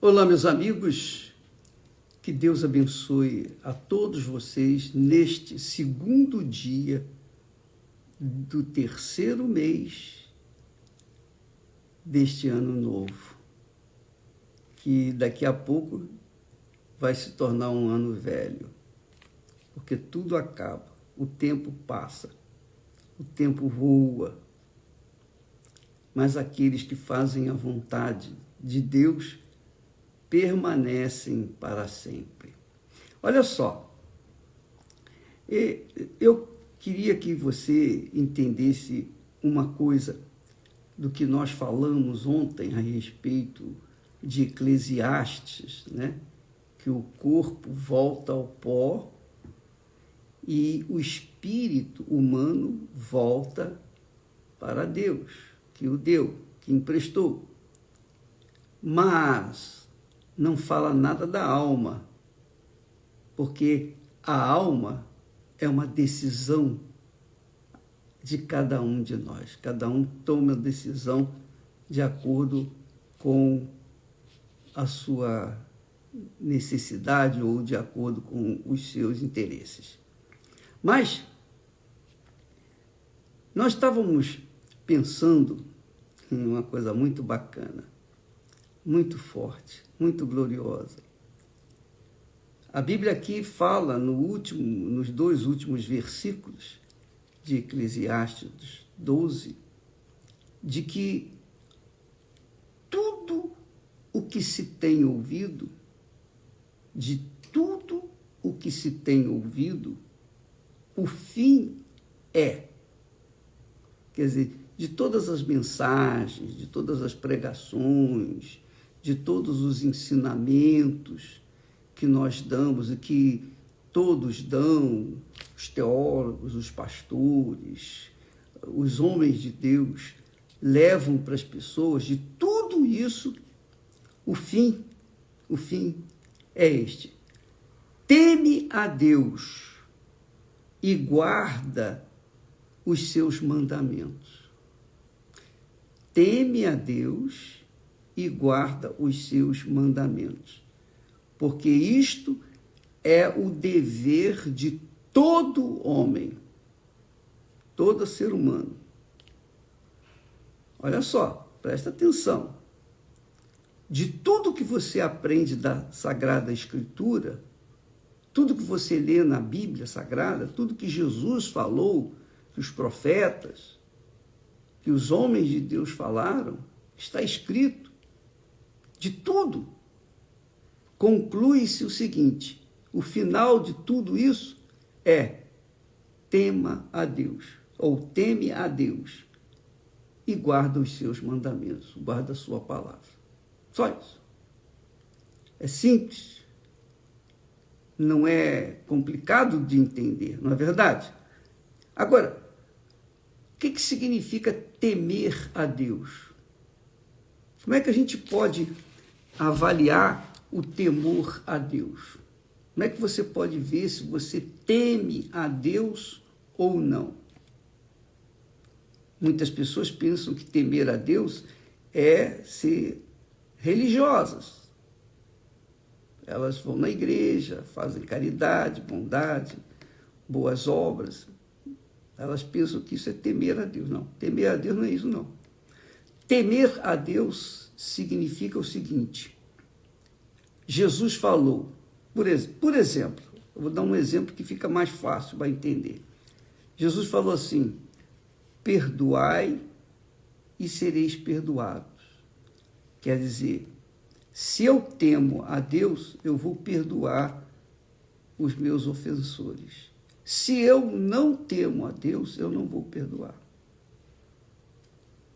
Olá, meus amigos, que Deus abençoe a todos vocês neste segundo dia do terceiro mês deste ano novo, que daqui a pouco vai se tornar um ano velho, porque tudo acaba, o tempo passa, o tempo voa, mas aqueles que fazem a vontade de Deus permanecem para sempre. Olha só, eu queria que você entendesse uma coisa do que nós falamos ontem a respeito de Eclesiastes, né? Que o corpo volta ao pó e o espírito humano volta para Deus, que o deu, que emprestou. Mas não fala nada da alma, porque a alma é uma decisão de cada um de nós. Cada um toma a decisão de acordo com a sua necessidade ou de acordo com os seus interesses. Mas nós estávamos pensando em uma coisa muito bacana, muito forte, muito gloriosa. A Bíblia aqui fala nos dois últimos versículos de Eclesiastes 12, de que tudo o que se tem ouvido, o fim é. Quer dizer, de todas as mensagens, de todas as pregações, de todos os ensinamentos que nós damos e que todos dão, os teólogos, os pastores, os homens de Deus, levam para as pessoas, de tudo isso, o fim é este: teme a Deus e guarda os seus mandamentos. Teme a Deus e guarda os seus mandamentos, porque isto é o dever de todo homem, todo ser humano. Olha só, presta atenção. De tudo que você aprende da Sagrada Escritura, tudo que você lê na Bíblia Sagrada, tudo que Jesus falou, que os profetas, que os homens de Deus falaram, está escrito. De tudo, conclui-se o seguinte: o final de tudo isso é: tema a Deus, ou teme a Deus, e guarda os seus mandamentos, guarda a sua palavra. Só isso. É simples, não é complicado de entender, não é verdade? Agora, o que significa temer a Deus? Como é que a gente pode avaliar o temor a Deus? Como é que você pode ver se você teme a Deus ou não? Muitas pessoas pensam que temer a Deus é ser religiosas. Elas vão na igreja, fazem caridade, bondade, boas obras. Elas pensam que isso é temer a Deus. Não, temer a Deus não é isso, não. Temer a Deus significa o seguinte: Jesus falou, por exemplo, eu vou dar um exemplo que fica mais fácil para entender. Jesus falou assim: perdoai e sereis perdoados. Quer dizer, se eu temo a Deus, eu vou perdoar os meus ofensores. Se eu não temo a Deus, eu não vou perdoar.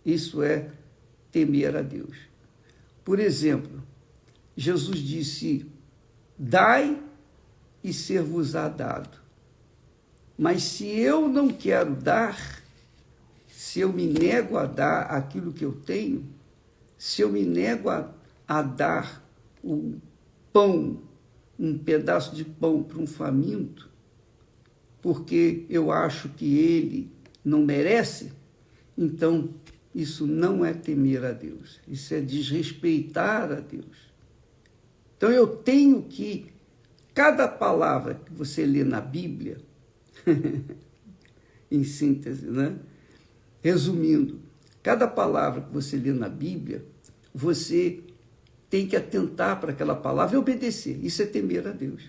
Isso é temer a Deus. Por exemplo, Jesus disse: dai e ser-vos-á dado. Mas se eu não quero dar, se eu me nego a dar aquilo que eu tenho, se eu me nego a dar um pão, um pedaço de pão para um faminto, porque eu acho que ele não merece, então isso não é temer a Deus, isso é desrespeitar a Deus. Então eu tenho que, cada palavra que você lê na Bíblia, em síntese, né? Resumindo, cada palavra que você lê na Bíblia, você tem que atentar para aquela palavra e obedecer. Isso é temer a Deus.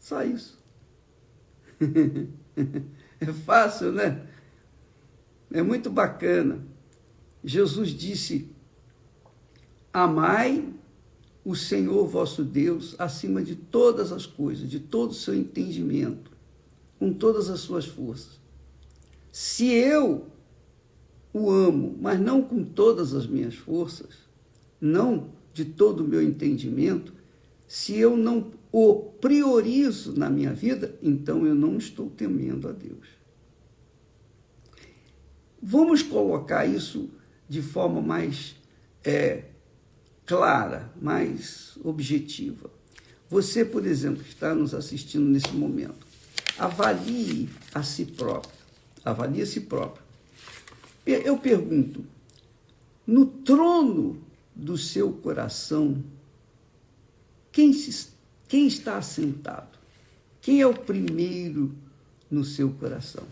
Só isso. É fácil, né? É muito bacana. Jesus disse: amai o Senhor vosso Deus acima de todas as coisas, de todo o seu entendimento, com todas as suas forças. Se eu o amo, mas não com todas as minhas forças, não de todo o meu entendimento, se eu não o priorizo na minha vida, então eu não estou temendo a Deus. Vamos colocar isso de forma mais clara, mais objetiva. Você, por exemplo, que está nos assistindo nesse momento, avalie a si próprio. Avalie a si próprio. Eu pergunto, no trono do seu coração, quem está assentado? Quem é o primeiro no seu coração?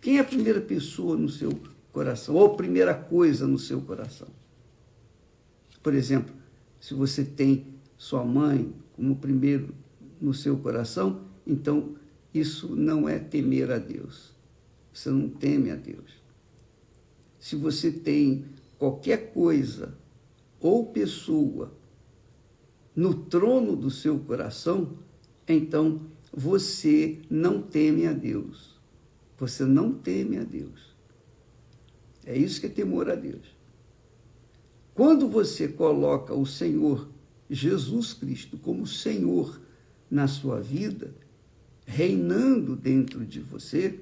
Quem é a primeira pessoa no seu coração? Ou a primeira coisa no seu coração? Por exemplo, se você tem sua mãe como primeiro no seu coração, então isso não é temer a Deus. Você não teme a Deus. Se você tem qualquer coisa ou pessoa no trono do seu coração, então você não teme a Deus. Você não teme a Deus. É isso que é temor a Deus. Quando você coloca o Senhor Jesus Cristo como Senhor na sua vida, reinando dentro de você,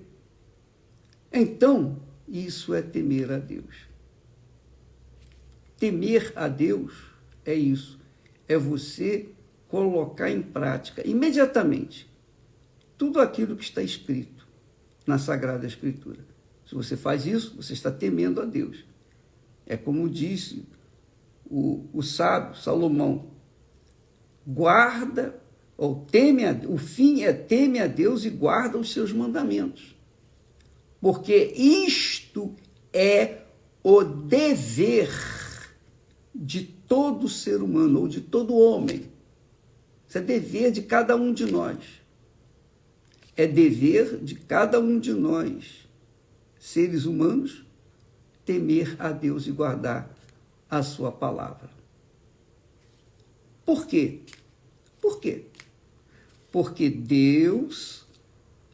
então isso é temer a Deus. Temer a Deus é isso, é você colocar em prática imediatamente tudo aquilo que está escrito na Sagrada Escritura. Se você faz isso, você está temendo a Deus. É como disse o sábio Salomão: guarda, ou teme o fim é teme a Deus e guarda os seus mandamentos. Porque isto é o dever de todo ser humano, ou de todo homem. Isso é dever de cada um de nós. É dever de cada um de nós, seres humanos, temer a Deus e guardar a sua palavra. Por quê? Por quê? Porque Deus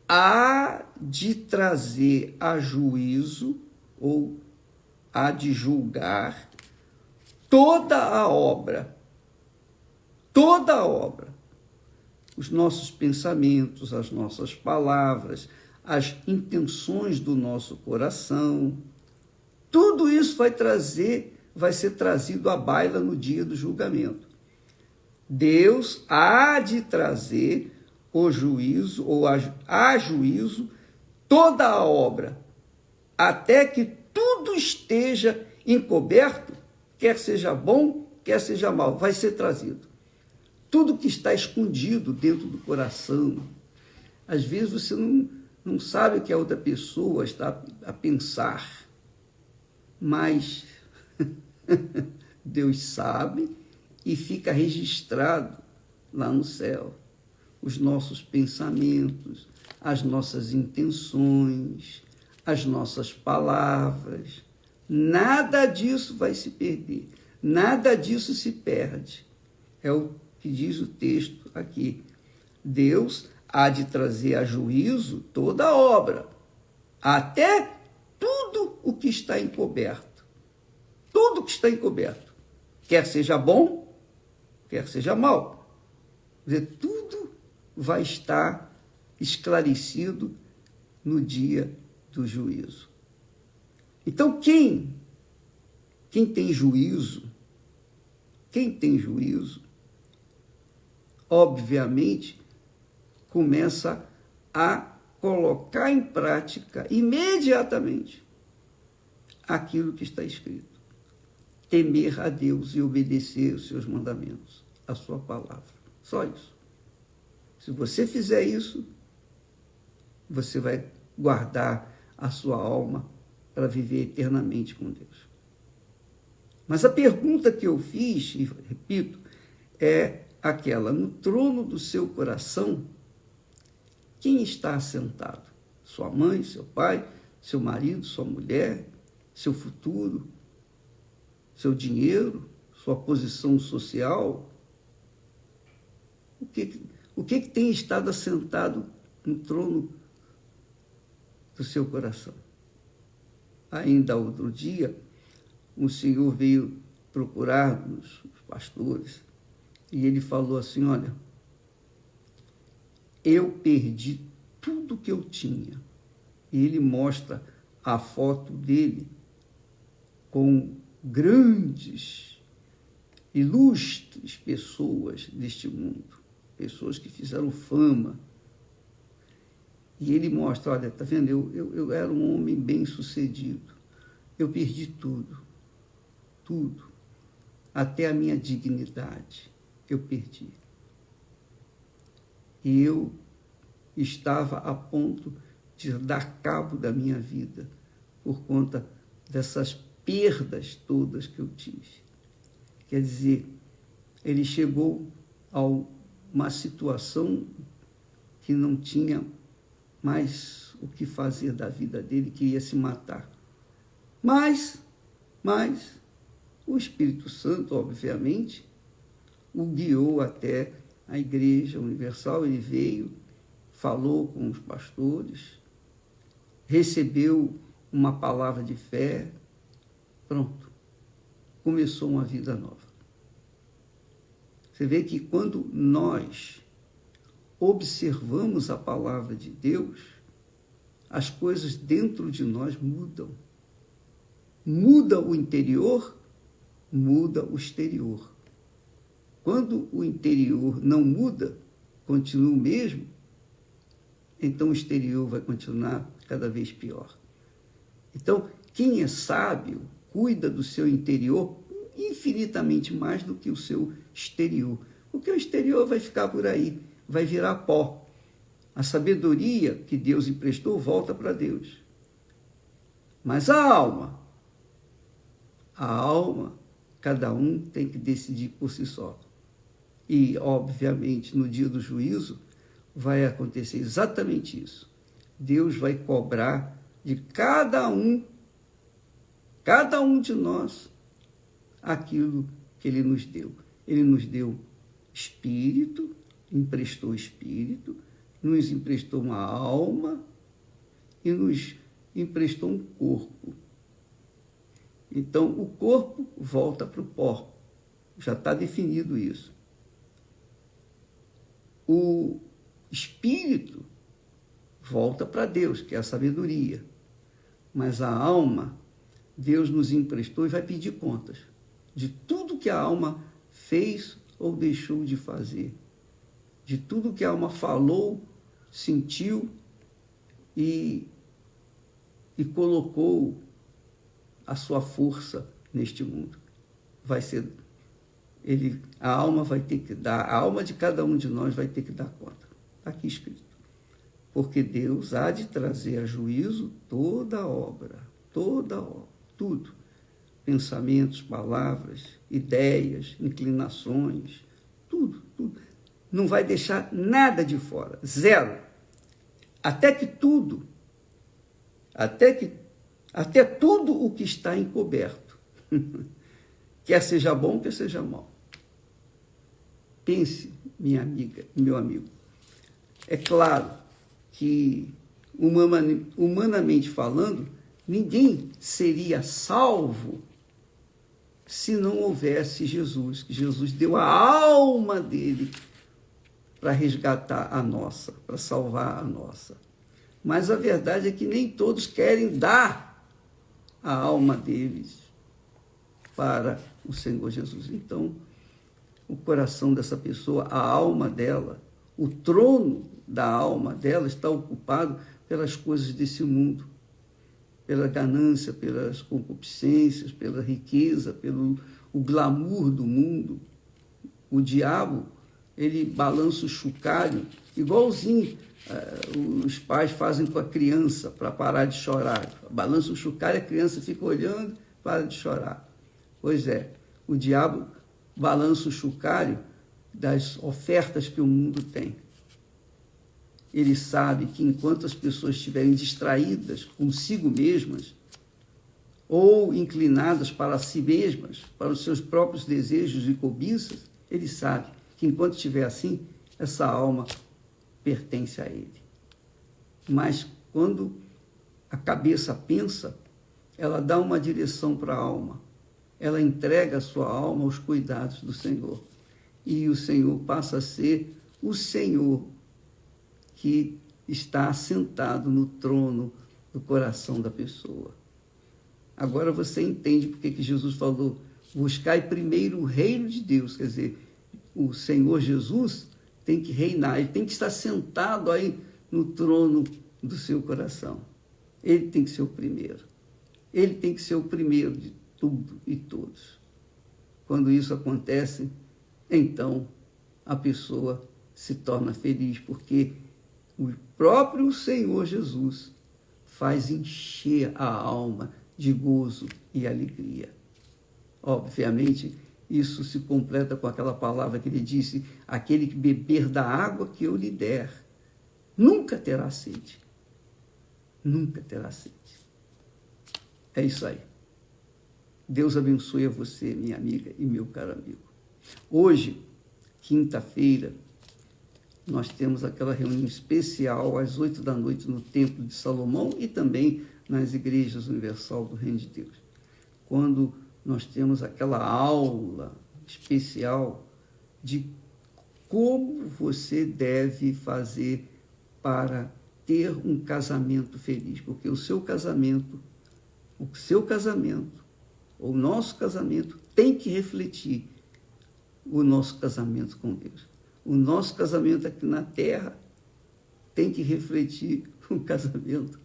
há de trazer a juízo, ou há de julgar toda a obra, os nossos pensamentos, as nossas palavras, as intenções do nosso coração, tudo isso vai ser trazido à baila no dia do julgamento. Deus há de trazer o juízo, ou a juízo, toda a obra, até que tudo esteja encoberto, quer seja bom, quer seja mal, vai ser trazido. Tudo que está escondido dentro do coração, às vezes você não sabe o que a outra pessoa está a pensar, mas Deus sabe e fica registrado lá no céu. Os nossos pensamentos, as nossas intenções, as nossas palavras, nada disso vai se perder, nada disso se perde. É o que diz o texto aqui. Deus há de trazer a juízo toda a obra, até tudo o que está encoberto. Tudo que está encoberto, quer seja bom, quer seja mal. Quer dizer, tudo vai estar esclarecido no dia do juízo. Então, quem tem juízo, obviamente, começa a colocar em prática imediatamente aquilo que está escrito. temer a Deus e obedecer os seus mandamentos, a sua palavra. Só isso. Se você fizer isso, você vai guardar a sua alma para viver eternamente com Deus. Mas a pergunta que eu fiz, e repito, é aquela: no trono do seu coração, quem está assentado? Sua mãe, seu pai, seu marido, sua mulher, seu futuro, seu dinheiro, sua posição social? O que tem estado assentado no trono do seu coração? Ainda outro dia, um senhor veio procurar-nos, os pastores, e ele falou assim: olha, eu perdi tudo que eu tinha. E ele mostra a foto dele com grandes, ilustres pessoas deste mundo, pessoas que fizeram fama. E ele mostra: olha, tá vendo, eu era um homem bem-sucedido, eu perdi tudo, até a minha dignidade eu perdi. E eu estava a ponto de dar cabo da minha vida por conta dessas perdas todas que eu tive. Quer dizer, ele chegou a uma situação que não tinha mais o que fazer da vida dele, queria se matar. Mas o Espírito Santo, obviamente, o guiou até a Igreja Universal. Ele veio, falou com os pastores, recebeu uma palavra de fé, pronto, começou uma vida nova. Você vê que quando nós observamos a palavra de Deus, as coisas dentro de nós mudam. Muda o interior, muda o exterior. Quando o interior não muda, continua o mesmo, então o exterior vai continuar cada vez pior. Então, quem é sábio, cuida do seu interior infinitamente mais do que o seu exterior. Porque o exterior vai ficar por aí, vai virar pó. A sabedoria que Deus emprestou volta para Deus. Mas a alma, cada um tem que decidir por si só. E, obviamente, no dia do juízo, vai acontecer exatamente isso. Deus vai cobrar de cada um de nós, aquilo que Ele nos deu. Ele nos deu espírito, emprestou espírito, nos emprestou uma alma e nos emprestou um corpo. Então, o corpo volta para o pó. Já está definido isso. O espírito volta para Deus, que é a sabedoria. Mas a alma, Deus nos emprestou e vai pedir contas de tudo que a alma fez ou deixou de fazer, de tudo que a alma falou, sentiu e colocou a sua força neste mundo. A alma vai ter que dar, a alma de cada um de nós vai ter que dar conta. Está aqui escrito. Porque Deus há de trazer a juízo toda obra, tudo. Pensamentos, palavras, ideias, inclinações, tudo. Não vai deixar nada de fora, zero. Até tudo o que está encoberto. Quer seja bom, quer seja mal. Pense, minha amiga, meu amigo. É claro que, humanamente falando, ninguém seria salvo se não houvesse Jesus. Jesus deu a alma dele para resgatar a nossa, para salvar a nossa. Mas a verdade é que nem todos querem dar a alma deles para o Senhor Jesus. Então, o coração dessa pessoa, a alma dela, o trono da alma dela está ocupado pelas coisas desse mundo. pela ganância, pelas concupiscências, pela riqueza, pelo o glamour do mundo. O diabo, ele balança o chocalho, igualzinho os pais fazem com a criança para parar de chorar. Balança o chocalho, a criança fica olhando, para de chorar. Pois é, o diabo balança o chocalho das ofertas que o mundo tem. Ele sabe que enquanto as pessoas estiverem distraídas consigo mesmas, ou inclinadas para si mesmas, para os seus próprios desejos e cobiças, ele sabe que enquanto estiver assim, essa alma pertence a ele. Mas quando a cabeça pensa, ela dá uma direção para a alma. Ela entrega a sua alma aos cuidados do Senhor. E o Senhor passa a ser o Senhor que está assentado no trono do coração da pessoa. Agora você entende porque que Jesus falou: buscai primeiro o reino de Deus. Quer dizer, o Senhor Jesus tem que reinar, ele tem que estar sentado aí no trono do seu coração. Ele tem que ser o primeiro. Ele tem que ser o primeiro de tudo e todos. Quando isso acontece, então a pessoa se torna feliz, porque o próprio Senhor Jesus faz encher a alma de gozo e alegria. Obviamente, isso se completa com aquela palavra que ele disse: aquele que beber da água que eu lhe der, nunca terá sede. Nunca terá sede. É isso aí. Deus abençoe a você, minha amiga e meu caro amigo. Hoje, quinta-feira, nós temos aquela reunião especial às 8 da noite no Templo de Salomão e também nas Igrejas Universal do Reino de Deus. Quando nós temos aquela aula especial de como você deve fazer para ter um casamento feliz, porque o seu casamento, o nosso casamento tem que refletir o nosso casamento com Deus. O nosso casamento aqui na terra tem que refletir o casamento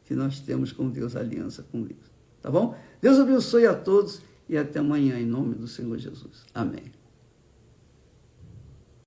que nós temos com Deus, a aliança com Deus. Tá bom? Deus abençoe a todos e até amanhã, em nome do Senhor Jesus. Amém.